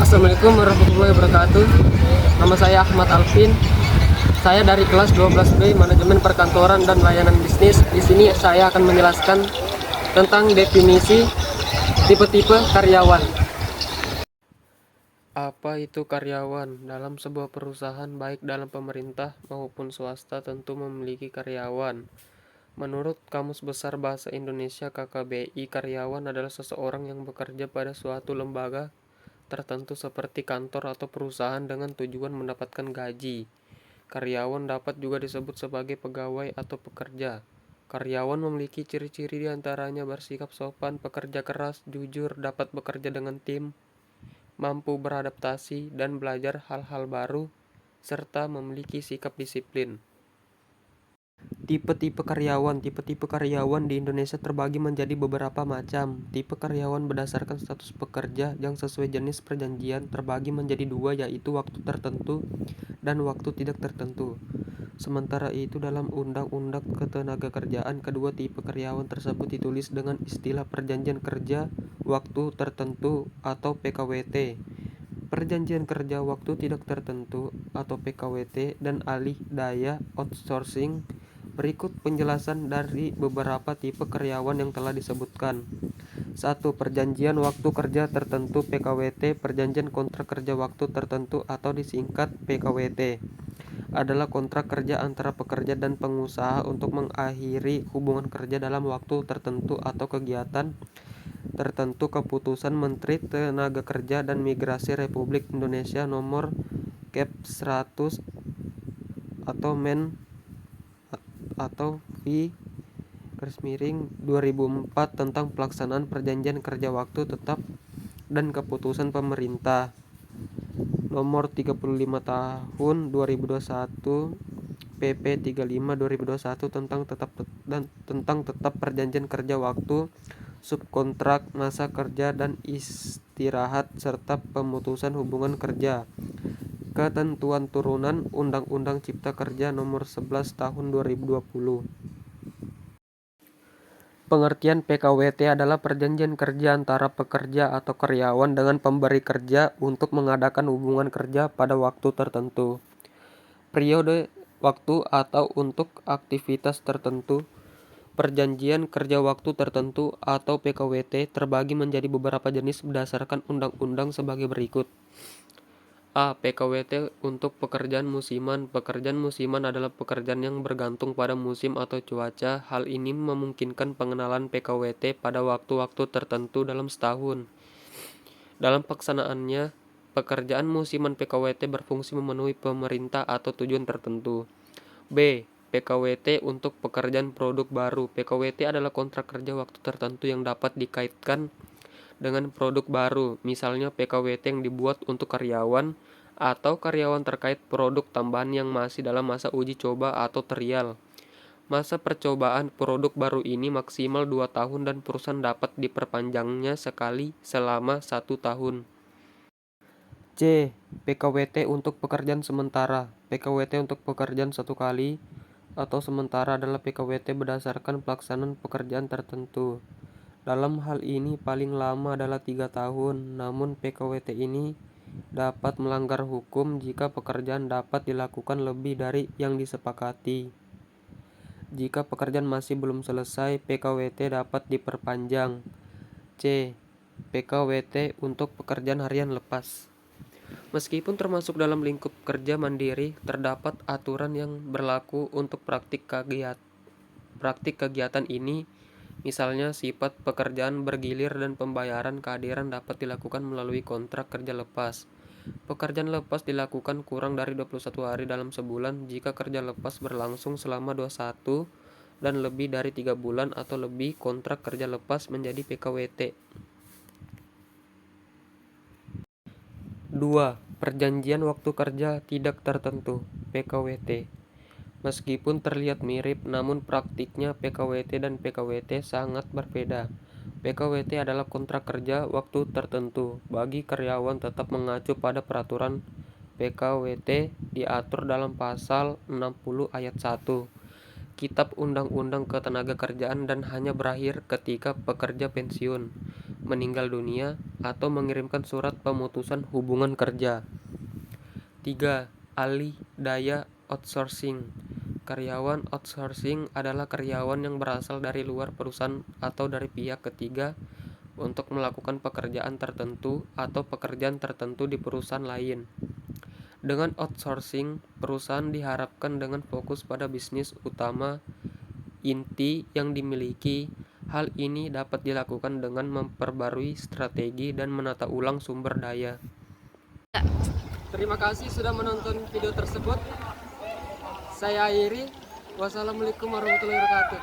Assalamualaikum warahmatullahi wabarakatuh. Nama saya Ahmad Alvin. Saya dari kelas 12B Manajemen Perkantoran dan Layanan Bisnis. Di sini saya akan menjelaskan tentang definisi tipe-tipe karyawan. Apa itu karyawan? Dalam sebuah perusahaan, baik dalam pemerintah maupun swasta, tentu memiliki karyawan. Menurut Kamus Besar Bahasa Indonesia KKBI, karyawan adalah seseorang yang bekerja pada suatu lembaga tertentu seperti kantor atau perusahaan dengan tujuan mendapatkan gaji. Karyawan dapat juga disebut sebagai pegawai atau pekerja. Karyawan memiliki ciri-ciri diantaranya bersikap sopan, pekerja keras, jujur, dapat bekerja dengan tim, mampu beradaptasi dan belajar hal-hal baru, serta memiliki sikap disiplin. Tipe-tipe karyawan di Indonesia terbagi menjadi beberapa macam. Tipe karyawan berdasarkan status pekerja yang sesuai jenis perjanjian terbagi menjadi dua, yaitu waktu tertentu dan waktu tidak tertentu. Sementara itu dalam Undang-Undang Ketenagakerjaan, kedua tipe karyawan tersebut ditulis dengan istilah perjanjian kerja waktu tertentu atau PKWT, perjanjian kerja waktu tidak tertentu atau PKWT, dan alih daya outsourcing. Berikut penjelasan dari beberapa tipe karyawan yang telah disebutkan. 1. Perjanjian waktu kerja tertentu PKWT. Perjanjian kontrak kerja waktu tertentu atau disingkat PKWT adalah kontrak kerja antara pekerja dan pengusaha untuk mengakhiri hubungan kerja dalam waktu tertentu atau kegiatan tertentu. Keputusan Menteri Tenaga Kerja dan Migrasi Republik Indonesia Nomor Kep 100 atau Men atau V/2004 tentang pelaksanaan perjanjian kerja waktu tetap, dan keputusan pemerintah nomor 35 tahun 2021 PP 35 2021 tentang tetap perjanjian kerja waktu, subkontrak, masa kerja dan istirahat, serta pemutusan hubungan kerja. Ketentuan turunan Undang-Undang Cipta Kerja Nomor 11 Tahun 2020. Pengertian PKWT adalah perjanjian kerja antara pekerja atau karyawan dengan pemberi kerja untuk mengadakan hubungan kerja pada waktu tertentu, periode waktu, atau untuk aktivitas tertentu. Perjanjian kerja waktu tertentu atau PKWT terbagi menjadi beberapa jenis berdasarkan undang-undang sebagai berikut. A. PKWT untuk pekerjaan musiman. Pekerjaan musiman adalah pekerjaan yang bergantung pada musim atau cuaca. Hal ini memungkinkan pengenalan PKWT pada waktu-waktu tertentu dalam setahun. Dalam pelaksanaannya, pekerjaan musiman PKWT berfungsi memenuhi pemerintah atau tujuan tertentu. B. PKWT untuk pekerjaan produk baru. PKWT adalah kontrak kerja waktu tertentu yang dapat dikaitkan dengan produk baru, misalnya PKWT yang dibuat untuk karyawan atau karyawan terkait produk tambahan yang masih dalam masa uji coba atau trial. Masa percobaan produk baru ini maksimal 2 tahun dan perusahaan dapat diperpanjangnya sekali selama 1 tahun. C. PKWT untuk pekerjaan sementara. PKWT untuk pekerjaan satu kali atau sementara adalah PKWT berdasarkan pelaksanaan pekerjaan tertentu. Dalam hal ini paling lama adalah 3 tahun, namun PKWT ini dapat melanggar hukum jika pekerjaan dapat dilakukan lebih dari yang disepakati. Jika pekerjaan masih belum selesai, PKWT dapat diperpanjang. C. PKWT untuk pekerjaan harian lepas. Meskipun termasuk dalam lingkup kerja mandiri, terdapat aturan yang berlaku untuk praktik kegiatan ini. Misalnya, sifat pekerjaan bergilir dan pembayaran kehadiran dapat dilakukan melalui kontrak kerja lepas. Pekerjaan lepas dilakukan kurang dari 21 hari dalam sebulan jika kerja lepas berlangsung selama 21 dan lebih dari 3 bulan atau lebih. Kontrak kerja lepas menjadi PKWT. 2. Perjanjian waktu kerja tidak tertentu (PKWT). Meskipun terlihat mirip, namun praktiknya PKWT dan PKWT sangat berbeda. PKWT adalah kontrak kerja waktu tertentu. Bagi karyawan tetap mengacu pada peraturan PKWT diatur dalam pasal 60 ayat 1 Kitab Undang-Undang Ketenagakerjaan dan hanya berakhir ketika pekerja pensiun. meninggal dunia, atau mengirimkan surat pemutusan hubungan kerja. 3. Alih daya outsourcing. Karyawan outsourcing adalah karyawan yang berasal dari luar perusahaan atau dari pihak ketiga untuk melakukan pekerjaan tertentu atau pekerjaan tertentu di perusahaan lain. Dengan outsourcing, perusahaan diharapkan dengan fokus pada bisnis utama inti yang dimiliki. Hal ini dapat dilakukan dengan memperbarui strategi dan menata ulang sumber daya. Terima kasih sudah menonton video tersebut. Saya akhiri. Wassalamualaikum warahmatullahi wabarakatuh.